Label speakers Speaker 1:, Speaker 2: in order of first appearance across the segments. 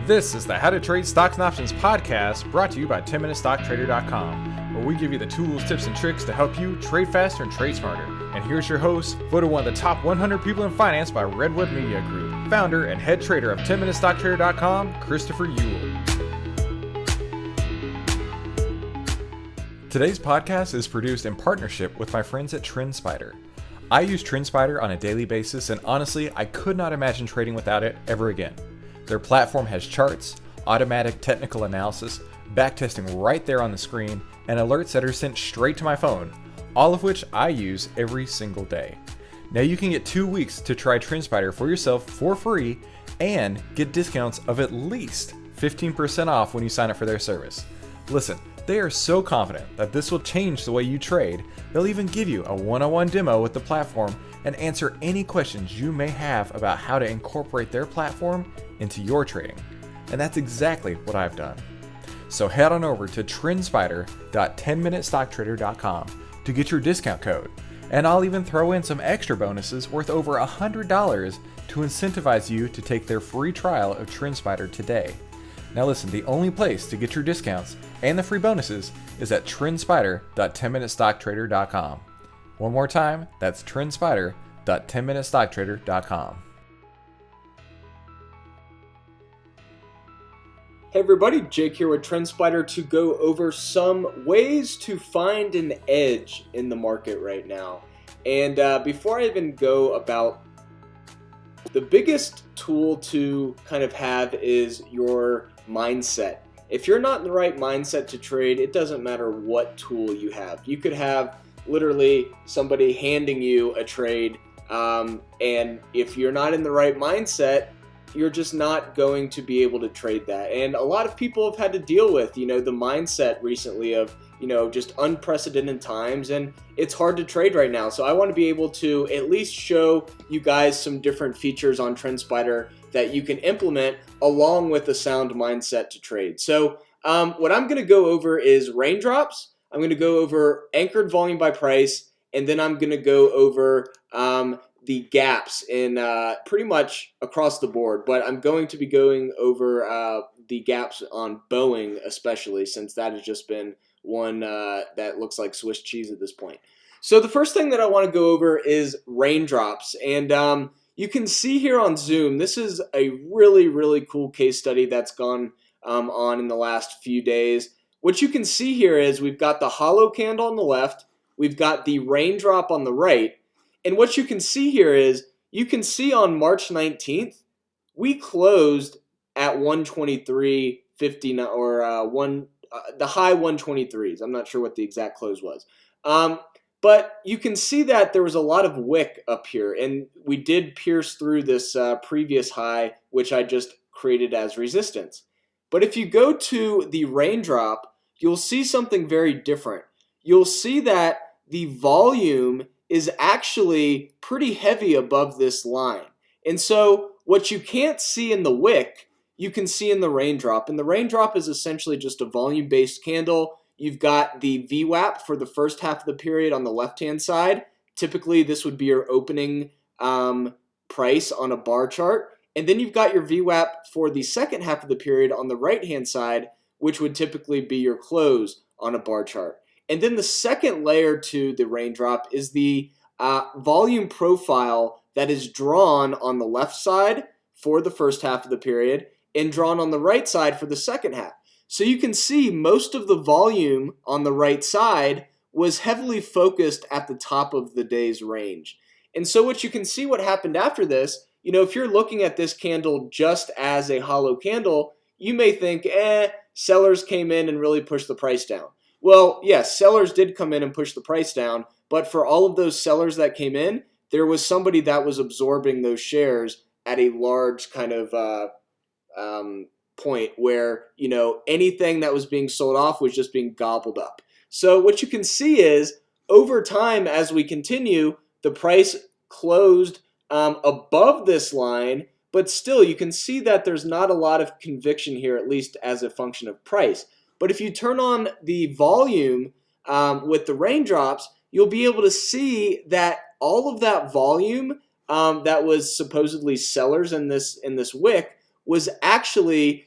Speaker 1: This is the How to Trade Stocks and Options podcast brought to you by 10MinuteStockTrader.com, where we give you the tools, tips, and tricks to help you trade faster and trade smarter. And here's your host, voted one of the top 100 people in finance by Redwood Media Group, founder and head trader of 10MinuteStockTrader.com, Christopher Uhl. Today's podcast is produced in partnership with my friends at TrendSpider. I use TrendSpider on a daily basis, and honestly, I could not imagine trading without it ever again. Their platform has charts, automatic technical analysis, backtesting right there on the screen, and alerts that are sent straight to my phone, all of which I use every single day. Now you can get 2 weeks to try TrendSpider for yourself for free and get discounts of at least 15% off when you sign up for their service. Listen, they are so confident that this will change the way you trade, they'll even give you a one-on-one demo with the platform and answer any questions you may have about how to incorporate their platform into your trading. And that's exactly what I've done. So head on over to trendspider.10MinuteStockTrader.com to get your discount code. And I'll even throw in some extra bonuses worth over $100 to incentivize you to take their free trial of TrendSpider today. Now listen, the only place to get your discounts and the free bonuses is at trendspider.10MinuteStockTrader.com. One more time, that's trendspider.10MinuteStockTrader.com.
Speaker 2: Hey everybody, Jake here with TrendSpider to go over some ways to find an edge in the market right now. And before I even go about, the biggest tool to kind of have is your mindset. If you're not in the right mindset to trade, it doesn't matter what tool you have. You could have literally somebody handing you a trade, and if you're not in the right mindset, you're just not going to be able to trade that. And a lot of people have had to deal with, the mindset recently of, just unprecedented times, and it's hard to trade right now. So I want to be able to at least show you guys some different features on TrendSpider that you can implement along with a sound mindset to trade. So what I'm going to go over is Raindrops. I'm going to go over anchored volume by price, and then I'm going to go over the gaps in pretty much across the board, but I'm going to be going over the gaps on Boeing, especially since that has just been one that looks like Swiss cheese at this point. So the first thing that I want to go over is Raindrops, and you can see here on Zoom, this is a really, really cool case study that's gone on in the last few days. What you can see here is we've got the hollow candle on the left, we've got the raindrop on the right, and what you can see here is, you can see on March 19th, we closed at 123.59 or the high 123s. I'm not sure what the exact close was. But you can see that there was a lot of wick up here, and we did pierce through this previous high, which I just created as resistance. But if you go to the raindrop, you'll see something very different. You'll see that the volume is actually pretty heavy above this line. And so what you can't see in the wick, you can see in the raindrop. And the raindrop is essentially just a volume-based candle. You've got the VWAP for the first half of the period on the left-hand side. Typically, this would be your opening price on a bar chart. And then you've got your VWAP for the second half of the period on the right-hand side, which would typically be your close on a bar chart. And then the second layer to the raindrop is the volume profile that is drawn on the left side for the first half of the period and drawn on the right side for the second half. So you can see most of the volume on the right side was heavily focused at the top of the day's range. And so what you can see what happened after this, if you're looking at this candle just as a hollow candle, you may think, sellers came in and really pushed the price down. Well, yes, sellers did come in and push the price down, but for all of those sellers that came in, there was somebody that was absorbing those shares at a large kind of point where, anything that was being sold off was just being gobbled up. So what you can see is, over time, as we continue, the price closed above this line, but still you can see that there's not a lot of conviction here, at least as a function of price. But if you turn on the volume with the raindrops, you'll be able to see that all of that volume that was supposedly sellers in this wick was actually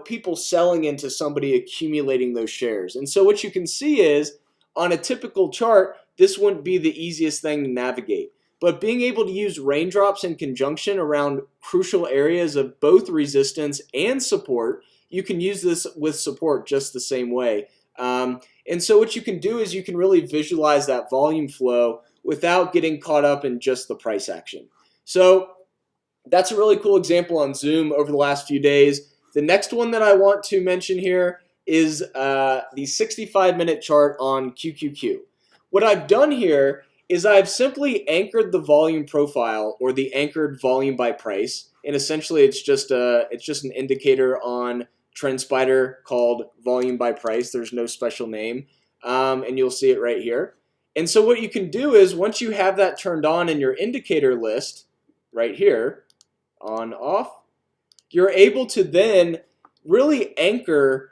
Speaker 2: people selling into somebody accumulating those shares. And so what you can see is on a typical chart, this wouldn't be the easiest thing to navigate. But being able to use raindrops in conjunction around crucial areas of both resistance and support, you can use this with support just the same way. And so what you can do is you can really visualize that volume flow without getting caught up in just the price action. So that's a really cool example on Zoom over the last few days. The next one that I want to mention here is the 65-minute chart on QQQ. What I've done here is I've simply anchored the volume profile, or the anchored volume by price, and essentially it's just an indicator on TrendSpider called volume by price. There's no special name, and you'll see it right here. And so what you can do is once you have that turned on in your indicator list right here, on off, you're able to then really anchor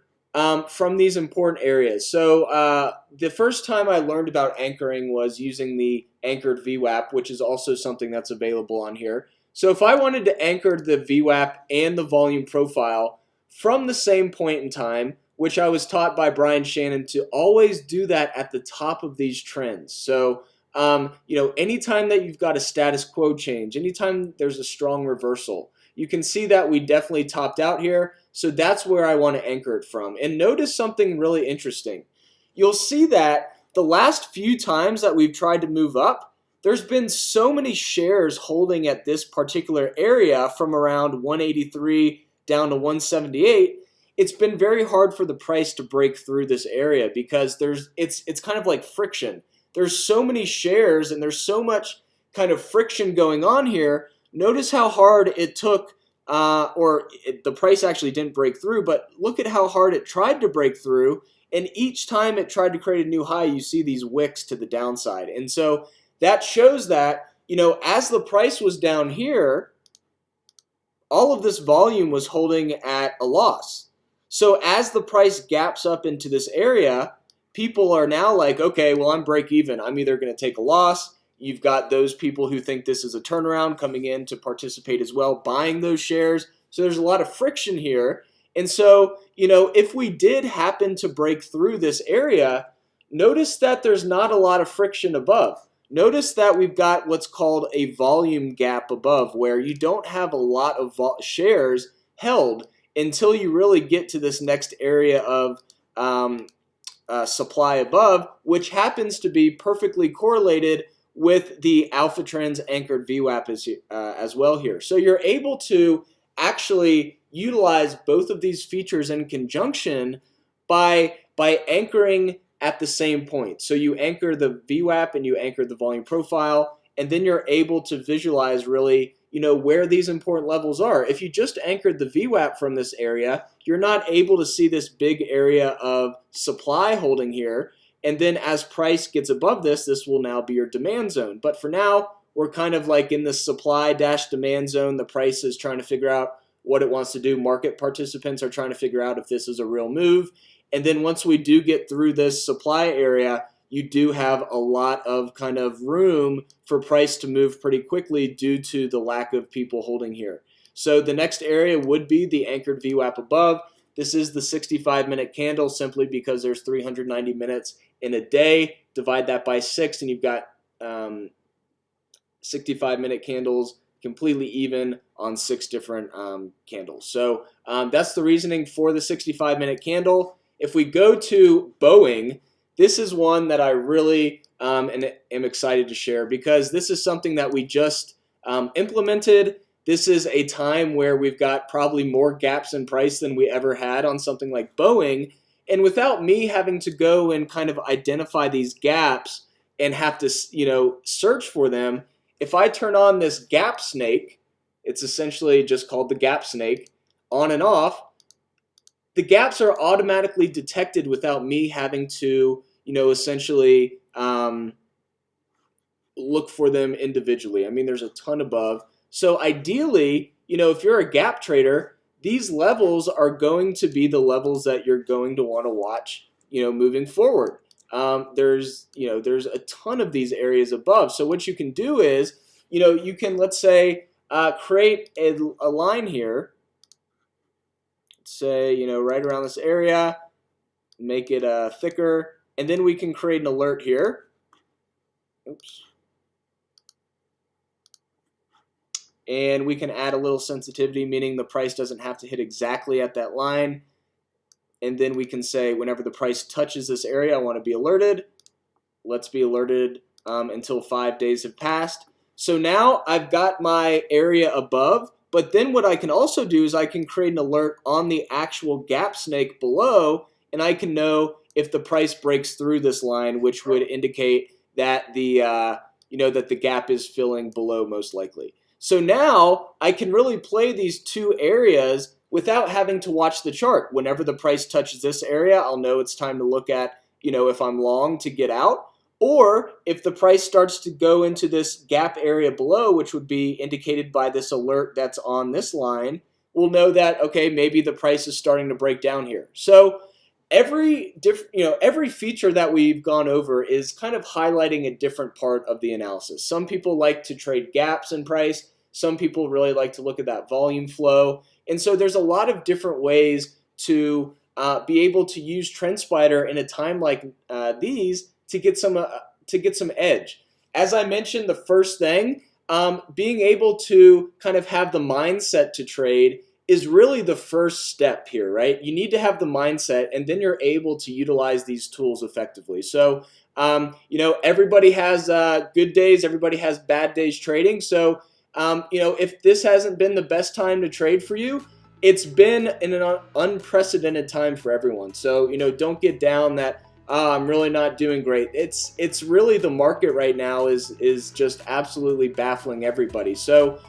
Speaker 2: from these important areas. So the first time I learned about anchoring was using the anchored VWAP, which is also something that's available on here. So if I wanted to anchor the VWAP and the volume profile from the same point in time, which I was taught by Brian Shannon to always do that at the top of these trends. So anytime that you've got a status quo change, anytime there's a strong reversal, you can see that we definitely topped out here. So that's where I want to anchor it from. And notice something really interesting. You'll see that the last few times that we've tried to move up, there's been so many shares holding at this particular area from around 183 down to 178. It's been very hard for the price to break through this area because it's kind of like friction. There's so many shares and there's so much kind of friction going on here. Notice how hard it took, the price actually didn't break through, but look at how hard it tried to break through. And each time it tried to create a new high, you see these wicks to the downside. And so that shows that, as the price was down here, all of this volume was holding at a loss. So as the price gaps up into this area, people are now like, okay, well, I'm break even. I'm either going to take a loss. You've got those people who think this is a turnaround coming in to participate as well, buying those shares. So there's a lot of friction here. And so, if we did happen to break through this area, notice that there's not a lot of friction above. Notice that we've got what's called a volume gap above, where you don't have a lot of shares held until you really get to this next area of supply above, which happens to be perfectly correlated with the Alphatrends Anchored VWAP as well here. So you're able to actually utilize both of these features in conjunction by anchoring at the same point. So you anchor the VWAP and you anchor the volume profile, and then you're able to visualize really where these important levels are. If you just anchored the VWAP from this area, you're not able to see this big area of supply holding here. And then as price gets above this, this will now be your demand zone. But for now, we're kind of like in the supply-demand zone. The price is trying to figure out what it wants to do. Market participants are trying to figure out if this is a real move. And then once we do get through this supply area, you do have a lot of kind of room for price to move pretty quickly due to the lack of people holding here. So the next area would be the anchored VWAP above. This is the 65-minute candle simply because there's 390 minutes in a day. Divide that by 6 and you've got 65-minute candles completely even on 6 different candles. So that's the reasoning for the 65-minute candle. If we go to Boeing, this is one that I really am excited to share because this is something that we just implemented. This is a time where we've got probably more gaps in price than we ever had on something like Boeing. And without me having to go and kind of identify these gaps and have to, search for them, if I turn on this gap snake, it's essentially just called the gap snake, on and off, the gaps are automatically detected without me having to, essentially look for them individually. I mean, there's a ton above. So ideally, if you're a gap trader, these levels are going to be the levels that you're going to want to watch, moving forward. There's a ton of these areas above. So what you can do is, you can, let's say, create a line here. say, right around this area, make it thicker, and then we can create an alert here. Oops. And we can add a little sensitivity, meaning the price doesn't have to hit exactly at that line. And then we can say whenever the price touches this area, I want to be alerted. Let's be alerted until 5 days have passed. So now I've got my area above, but then what I can also do is I can create an alert on the actual gap snake below, and I can know if the price breaks through this line, which would indicate that the that the gap is filling below most likely. So now I can really play these two areas without having to watch the chart. Whenever the price touches this area, I'll know it's time to look at, if I'm long, to get out. Or if the price starts to go into this gap area below, which would be indicated by this alert that's on this line, we'll know that, okay, maybe the price is starting to break down here. So every feature that we've gone over is kind of highlighting a different part of the analysis. Some people like to trade gaps in price. Some people really like to look at that volume flow. And so there's a lot of different ways to be able to use TrendSpider in a time like these to get some edge. As I mentioned, the first thing, being able to kind of have the mindset to trade is really the first step here, right? You need to have the mindset, and then you're able to utilize these tools effectively. So, everybody has good days, everybody has bad days trading. So, if this hasn't been the best time to trade for you, it's been in an unprecedented time for everyone. So, don't get down that, I'm really not doing great. It's really the market right now is just absolutely baffling everybody. So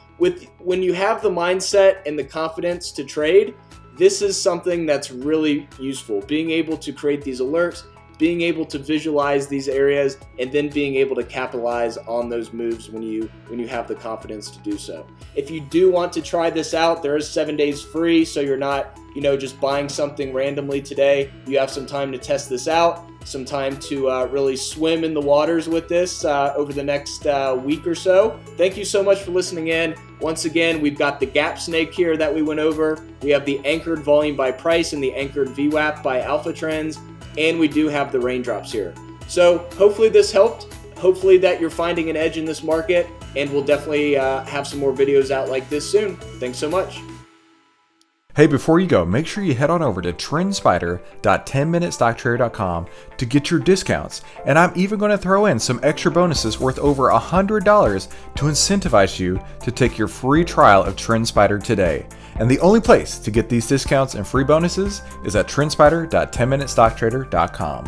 Speaker 2: when you have the mindset and the confidence to trade, this is something that's really useful. Being able to create these alerts, being able to visualize these areas, and then being able to capitalize on those moves when you have the confidence to do so. If you do want to try this out, there is 7 days free, so you're not just buying something randomly today. You have some time to test this out, some time to really swim in the waters with this over the next week or so. Thank you so much for listening in. Once again, we've got the gap snake here that we went over. We have the anchored volume by price and the anchored VWAP by Alphatrends. And we do have the raindrops here. So hopefully this helped. Hopefully that you're finding an edge in this market, and we'll definitely have some more videos out like this soon. Thanks so much.
Speaker 1: Hey, before you go, make sure you head on over to TrendSpider.10MinuteStockTrader.com to get your discounts. And I'm even going to throw in some extra bonuses worth over $100 to incentivize you to take your free trial of TrendSpider today. And the only place to get these discounts and free bonuses is at TrendSpider.10MinuteStockTrader.com.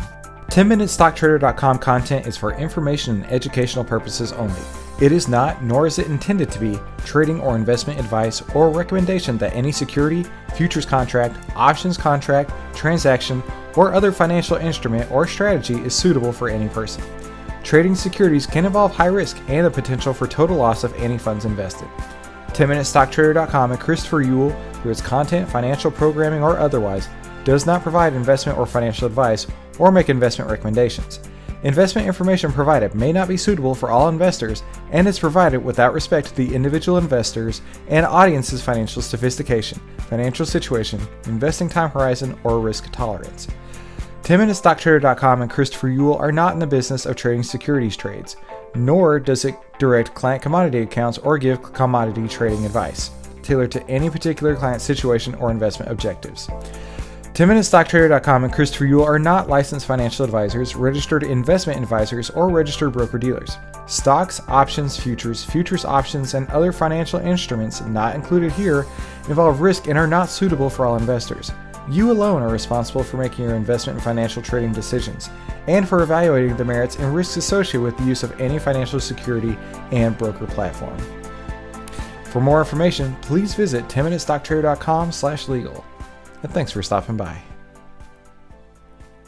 Speaker 1: 10MinuteStockTrader.com content is for information and educational purposes only. It is not, nor is it intended to be, trading or investment advice or recommendation that any security, futures contract, options contract, transaction, or other financial instrument or strategy is suitable for any person. Trading securities can involve high risk and the potential for total loss of any funds invested. 10MinuteStockTrader.com and Christopher Uhl, through its content, financial programming, or otherwise, does not provide investment or financial advice or make investment recommendations. Investment information provided may not be suitable for all investors and is provided without respect to the individual investors and audience's financial sophistication, financial situation, investing time horizon, or risk tolerance. 10MinuteStockTrader.com and Christopher Uhl are not in the business of trading securities trades, nor does it direct client commodity accounts or give commodity trading advice, tailored to any particular client situation or investment objectives. 10MinuteStockTrader.com and Christopher Uhl are not licensed financial advisors, registered investment advisors, or registered broker-dealers. Stocks, options, futures options, and other financial instruments not included here involve risk and are not suitable for all investors. You alone are responsible for making your investment and financial trading decisions, and for evaluating the merits and risks associated with the use of any financial security and broker platform. For more information, please visit 10MinuteStockTrader.com/legal. And thanks for stopping by.